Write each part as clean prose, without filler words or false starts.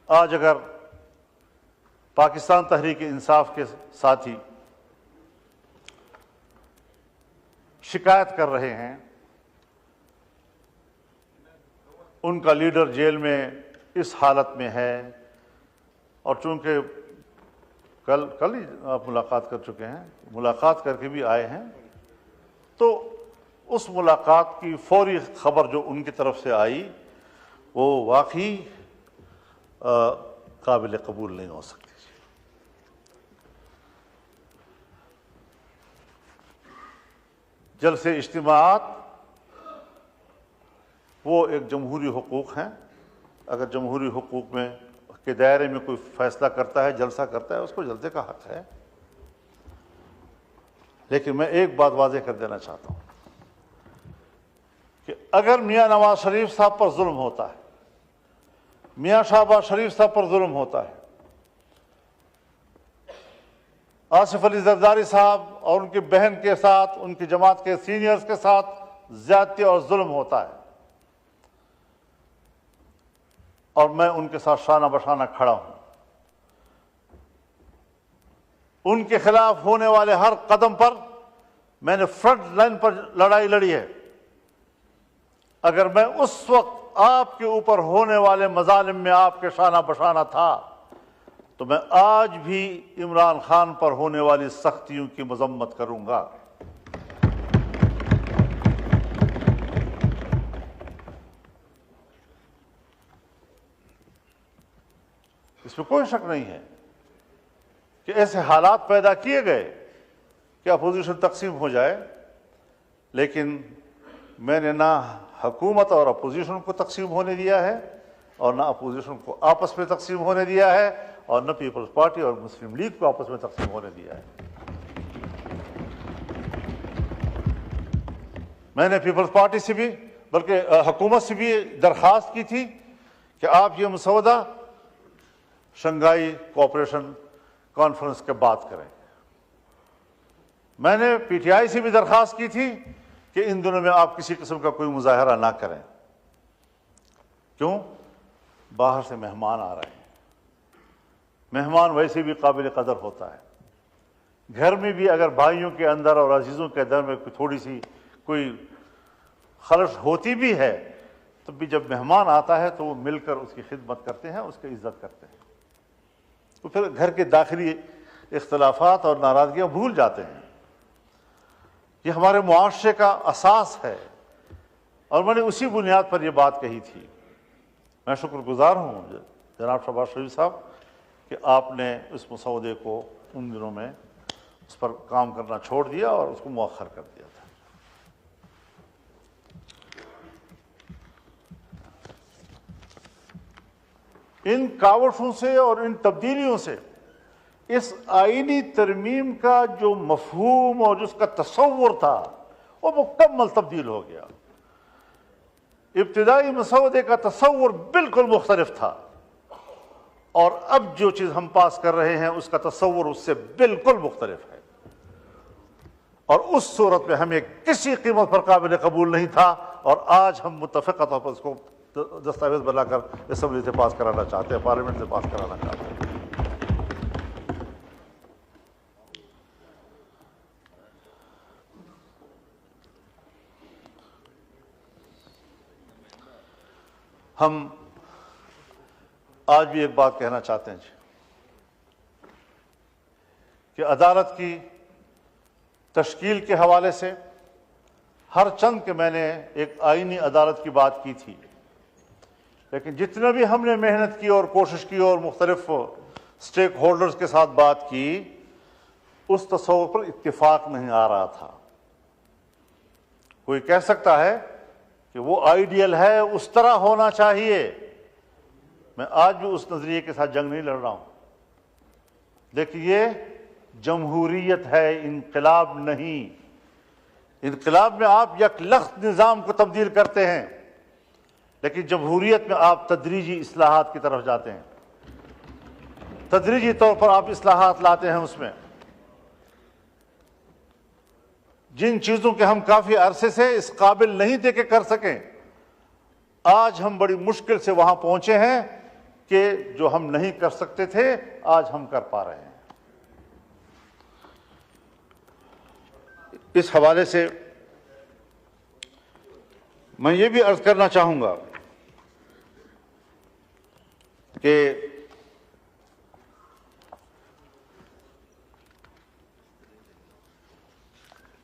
آج اگر پاکستان تحریک انصاف کے ساتھی شکایت کر رہے ہیں، ان کا لیڈر جیل میں اس حالت میں ہے، اور چونکہ کل ہی آپ ملاقات کر چکے ہیں، ملاقات کر کے بھی آئے ہیں، تو اس ملاقات کی فوری خبر جو ان کی طرف سے آئی وہ واقعی قابل قبول نہیں ہو سکتی۔ جلسے اجتماعات وہ ایک جمہوری حقوق ہیں، اگر جمہوری حقوق میں کے دائرے میں کوئی فیصلہ کرتا ہے، جلسہ کرتا ہے، اس کو جلسے کا حق ہے۔ لیکن میں ایک بات واضح کر دینا چاہتا ہوں کہ اگر میاں نواز شریف صاحب پر ظلم ہوتا ہے، میاں شہباز شریف صاحب پر ظلم ہوتا ہے، آصف علی زرداری صاحب اور ان کی بہن کے ساتھ، ان کی جماعت کے سینئرز کے ساتھ زیادتی اور ظلم ہوتا ہے، اور میں ان کے ساتھ شانہ بشانہ کھڑا ہوں، ان کے خلاف ہونے والے ہر قدم پر میں نے فرنٹ لائن پر لڑائی لڑی ہے، اگر میں اس وقت آپ کے اوپر ہونے والے مظالم میں آپ کے شانہ بشانہ تھا تو میں آج بھی عمران خان پر ہونے والی سختیوں کی مذمت کروں گا۔ اس میں کوئی شک نہیں ہے کہ ایسے حالات پیدا کیے گئے کہ اپوزیشن تقسیم ہو جائے، لیکن میں نے نہ حکومت اور اپوزیشن کو تقسیم ہونے دیا ہے، اور نہ اپوزیشن کو آپس میں تقسیم ہونے دیا ہے، اور نہ پیپلز پارٹی اور مسلم لیگ کو آپس میں تقسیم ہونے دیا ہے۔ میں نے پیپلز پارٹی سے بھی بلکہ حکومت سے بھی درخواست کی تھی کہ آپ یہ مسودہ شنگھائی کوآپریشن کانفرنس کے بعد کریں۔ میں نے پی ٹی آئی سے بھی درخواست کی تھی کہ ان دنوں میں آپ کسی قسم کا کوئی مظاہرہ نہ کریں۔ کیوں؟ باہر سے مہمان آ رہے ہیں، مہمان ویسے بھی قابل قدر ہوتا ہے، گھر میں بھی اگر بھائیوں کے اندر اور عزیزوں کے اندر میں تھوڑی سی کوئی خلش ہوتی بھی ہے تو بھی جب مہمان آتا ہے تو وہ مل کر اس کی خدمت کرتے ہیں، اس کی عزت کرتے ہیں، تو پھر گھر کے داخلی اختلافات اور ناراضگیاں بھول جاتے ہیں۔ یہ ہمارے معاشرے کا اساس ہے، اور میں نے اسی بنیاد پر یہ بات کہی تھی۔ میں شکر گزار ہوں جناب شہباز شریف صاحب کہ آپ نے اس مسودے کو ان دنوں میں اس پر کام کرنا چھوڑ دیا اور اس کو مؤخر کر دیا تھا۔ ان کاوشوں سے اور ان تبدیلیوں سے اس آئینی ترمیم کا جو مفہوم اور جس کا تصور تھا وہ مکمل تبدیل ہو گیا۔ ابتدائی مسودے کا تصور بالکل مختلف تھا، اور اب جو چیز ہم پاس کر رہے ہیں اس کا تصور اس سے بالکل مختلف ہے، اور اس صورت میں ہمیں کسی قیمت پر قابل قبول نہیں تھا، اور آج ہم متفقہ طور پر اس کو دستاویز بنا کر اسمبلی سے پاس کرانا چاہتے ہیں، پارلیمنٹ سے پاس کرانا چاہتے ہیں۔ ہم آج بھی ایک بات کہنا چاہتے ہیں کہ عدالت کی تشکیل کے حوالے سے ہر چند کہ میں نے ایک آئینی عدالت کی بات کی تھی، لیکن جتنا بھی ہم نے محنت کی اور کوشش کی اور مختلف سٹیک ہولڈرز کے ساتھ بات کی، اس تصور پر اتفاق نہیں آ رہا تھا۔ کوئی کہہ سکتا ہے کہ وہ آئیڈیل ہے، اس طرح ہونا چاہیے، میں آج بھی اس نظریے کے ساتھ جنگ نہیں لڑ رہا ہوں، لیکن یہ جمہوریت ہے، انقلاب نہیں۔ انقلاب میں آپ یک لخت نظام کو تبدیل کرتے ہیں، لیکن جمہوریت میں آپ تدریجی اصلاحات کی طرف جاتے ہیں، تدریجی طور پر آپ اصلاحات لاتے ہیں۔ اس میں جن چیزوں کے ہم کافی عرصے سے اس قابل نہیں تھے کہ کر سکیں، آج ہم بڑی مشکل سے وہاں پہنچے ہیں کہ جو ہم نہیں کر سکتے تھے آج ہم کر پا رہے ہیں۔ اس حوالے سے میں یہ بھی عرض کرنا چاہوں گا کہ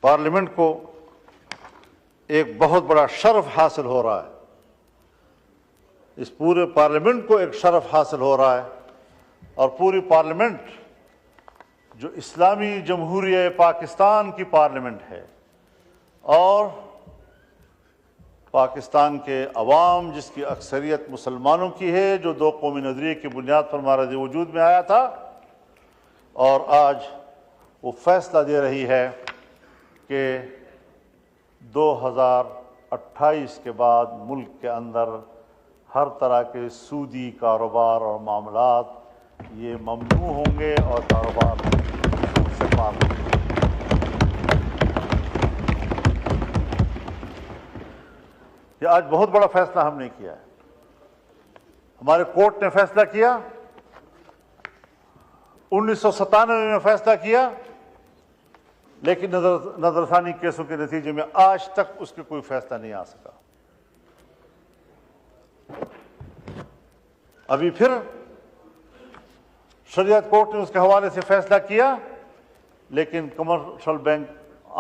پارلیمنٹ کو ایک بہت بڑا شرف حاصل ہو رہا ہے، اس پورے پارلیمنٹ کو ایک شرف حاصل ہو رہا ہے، اور پوری پارلیمنٹ جو اسلامی جمہوریہ پاکستان کی پارلیمنٹ ہے، اور پاکستان کے عوام جس کی اکثریت مسلمانوں کی ہے، جو دو قومی نظریے کی بنیاد پر مہراج وجود میں آیا تھا، اور آج وہ فیصلہ دے رہی ہے کہ 2028 کے بعد ملک کے اندر ہر طرح کے سودی کاروبار اور معاملات یہ ممنوع ہوں گے اور کاروبار سے پار ہوں گے۔ یہ آج بہت بڑا فیصلہ ہم نے کیا ہے۔ ہمارے کورٹ نے فیصلہ کیا، 1997 میں فیصلہ کیا، لیکن نظر ثانی کیسوں کے نتیجے میں آج تک اس کے کوئی فیصلہ نہیں آ سکا۔ ابھی پھر شریعت کورٹ نے اس کے حوالے سے فیصلہ کیا، لیکن کمرشل بینک،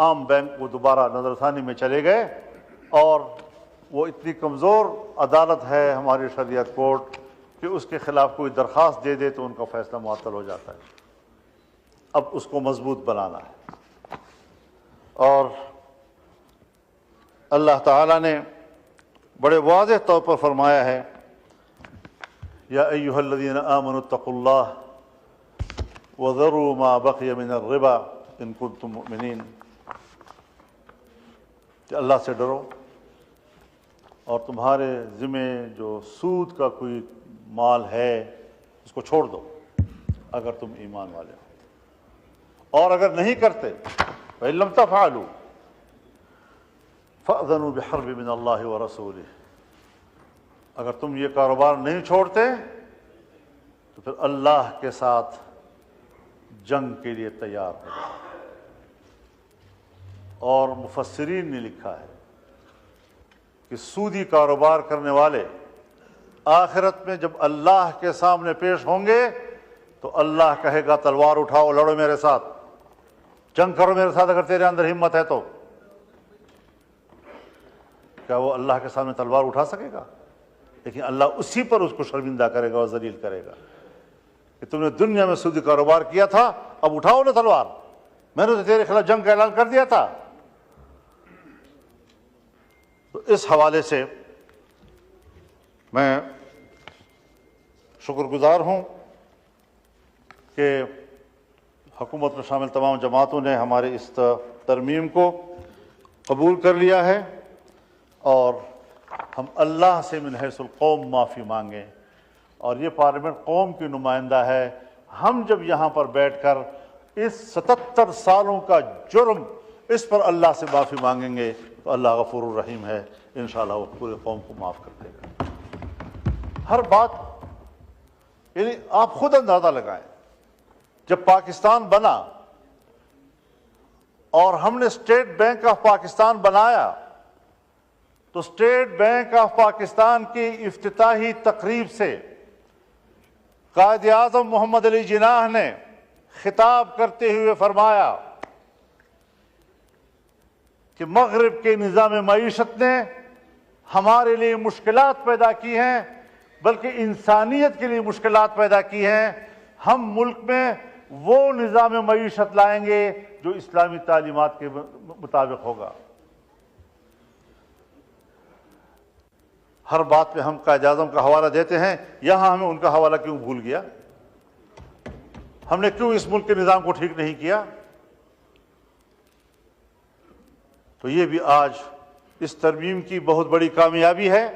عام بینک، وہ دوبارہ نظر ثانی میں چلے گئے، اور وہ اتنی کمزور عدالت ہے ہماری شریعت کورٹ کہ اس کے خلاف کوئی درخواست دے دے تو ان کا فیصلہ معطل ہو جاتا ہے۔ اب اس کو مضبوط بنانا ہے، اور اللہ تعالیٰ نے بڑے واضح طور پر فرمایا ہے، یا ایھا الذین آمنوا اتقوا اللہ وذروا ما بقی من الربا ان کنتم مؤمنین، کہ اللہ سے ڈرو اور تمہارے ذمہ جو سود کا کوئی مال ہے اس کو چھوڑ دو اگر تم ایمان والے ہو، اور اگر نہیں کرتے فإن لم تفعلوا فأذنوا بحرب من اللہ ورسولہ، اگر تم یہ کاروبار نہیں چھوڑتے تو پھر اللہ کے ساتھ جنگ کے لیے تیار ہو جاؤ۔ اور مفسرین نے لکھا ہے کہ سودی کاروبار کرنے والے آخرت میں جب اللہ کے سامنے پیش ہوں گے تو اللہ کہے گا تلوار اٹھاؤ، لڑو میرے ساتھ، جنگ کرو میرے ساتھ اگر تیرے اندر ہمت ہے تو۔ کیا وہ اللہ کے سامنے تلوار اٹھا سکے گا؟ لیکن اللہ اسی پر اس کو شرمندہ کرے گا اور ذلیل کرے گا کہ تم نے دنیا میں سودی کاروبار کیا تھا، اب اٹھاؤ نا تلوار، میں نے تو تیرے خلاف جنگ کا اعلان کر دیا تھا۔ تو اس حوالے سے میں شکر گزار ہوں کہ حکومت میں شامل تمام جماعتوں نے ہمارے اس ترمیم کو قبول کر لیا ہے، اور ہم اللہ سے من حیث القوم معافی مانگیں، اور یہ پارلیمنٹ قوم کی نمائندہ ہے۔ ہم جب یہاں پر بیٹھ کر اس 77 سالوں کا جرم اس پر اللہ سے معافی مانگیں گے تو اللہ غفور الرحیم ہے، انشاءاللہ وہ پورے قوم کو معاف کر دے گا۔ ہر بات یعنی آپ خود اندازہ لگائیں، جب پاکستان بنا اور ہم نے اسٹیٹ بینک آف پاکستان بنایا تو اسٹیٹ بینک آف پاکستان کی افتتاحی تقریب سے قائد اعظم محمد علی جناح نے خطاب کرتے ہوئے فرمایا کہ مغرب کے نظام معیشت نے ہمارے لیے مشکلات پیدا کی ہیں، بلکہ انسانیت کے لیے مشکلات پیدا کی ہیں۔ ہم ملک میں وہ نظام معیشت لائیں گے جو اسلامی تعلیمات کے مطابق ہوگا۔ ہر بات پہ ہم قائد اعظم کا حوالہ دیتے ہیں، یہاں ہمیں ان کا حوالہ کیوں بھول گیا؟ ہم نے کیوں اس ملک کے نظام کو ٹھیک نہیں کیا؟ تو یہ بھی آج اس ترمیم کی بہت بڑی کامیابی ہے